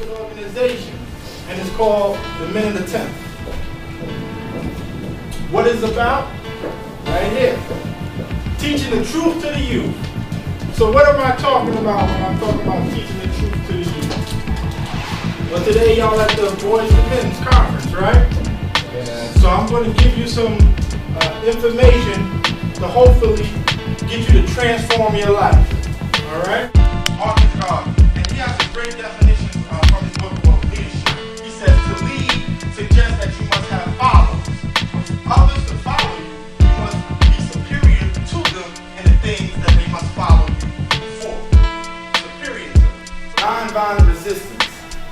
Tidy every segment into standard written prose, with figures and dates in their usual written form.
non-profit organization, and it's called the Men of the 10th. What it's about? Right here. Teaching the truth to the youth. So what am I talking about when I'm talking about teaching the truth to the youth? Well, today y'all at the Boys and Men's Conference, right? Yeah. So I'm going to give you some information to hopefully get you to transform your life. All right? Marcus Garvey, and he has a great definition from his book of leadership. He says to lead suggests that you must have followers. For others to follow you, you must be superior to them in the things that they must follow you for. Superior to them. Nonviolent resistance.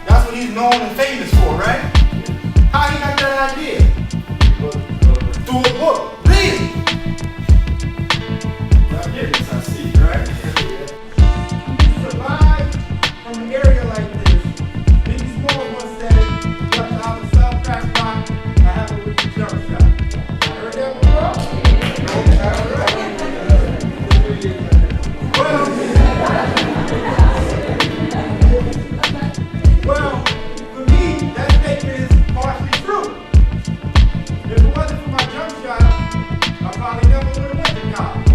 That's what he's known and famous for, right? How he got that idea? Through a book. Read it. Y'all get this, I see, right? You survive from an area like this. Maybe small ones said, you have to have a self-crack spot, I have a with the jump shot. Heard that before? Well, for me, that statement is partially true. If it wasn't for my jump shot, I probably never would have went to college.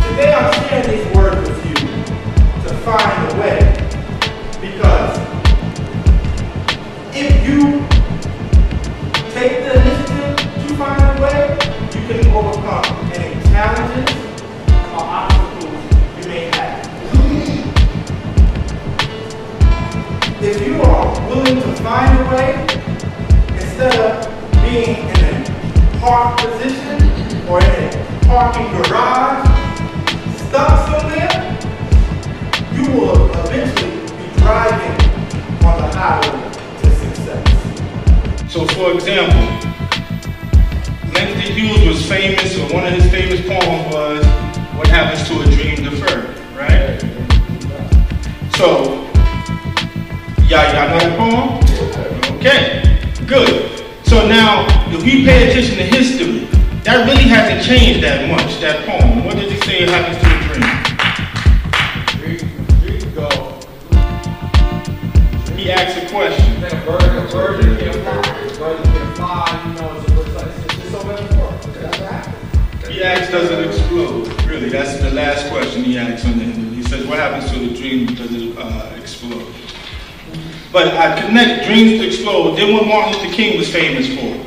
Today I'm sharing these words with you to find a way. Because if you take the initiative to find a way, you can overcome any challenges or obstacles you may have. If you are willing to find a way, instead of being in a park position or in a parking garage, stuck somewhere, you will eventually be driving on the highway to success. So for example, Langston Hughes was famous, or one of his famous poems was, "What happens to a dream deferred," right? So, y'all know that poem? Okay, good. So now, if we pay attention to history, that really hasn't changed that much, that poem. What does he say happens to a dream? Dreams go. He asks a question. A bird can fly, you know, it's so metaphorical. He asks, does it explode? Really, that's the last question he asks on the end. He says, what happens to the dream, does it explode? But I connect dreams to explode. Then what Martin Luther King was famous for.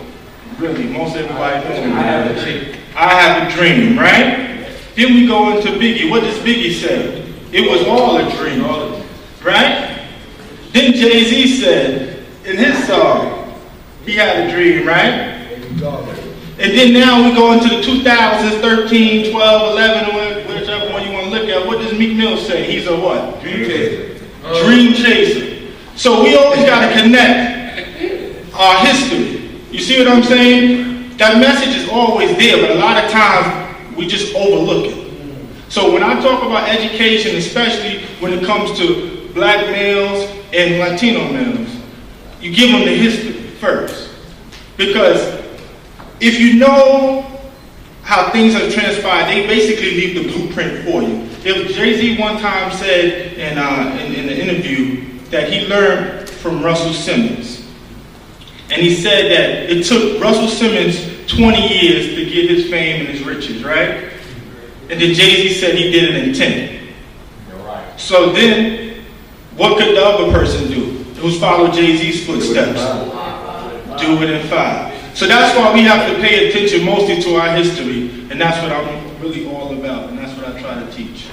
Really, most everybody knows. I have a dream, right? Then we go into Biggie. What does Biggie say? It was all a dream, right? Then Jay-Z said in his song, he had a dream, right? And then now we go into the 2000s, 13, 12, 11, whichever one you want to look at. What does Meek Mill say? He's a what? Dream chaser. Dream chaser. So we always got to connect our history. You see what I'm saying? That message is always there, but a lot of times we just overlook it. So when I talk about education, especially when it comes to black males and Latino males, you give them the history first. Because if you know how things have transpired, they basically leave the blueprint for you. If Jay-Z one time said in an interview that he learned from Russell Simmons. And he said that it took Russell Simmons 20 years to get his fame and his riches, right? And then Jay-Z said he did it in 10. Right. So then, what could the other person do? Who's followed Jay-Z's footsteps? Do it in 5. So that's why we have to pay attention mostly to our history. And that's what I'm really all about. And that's what I try to teach.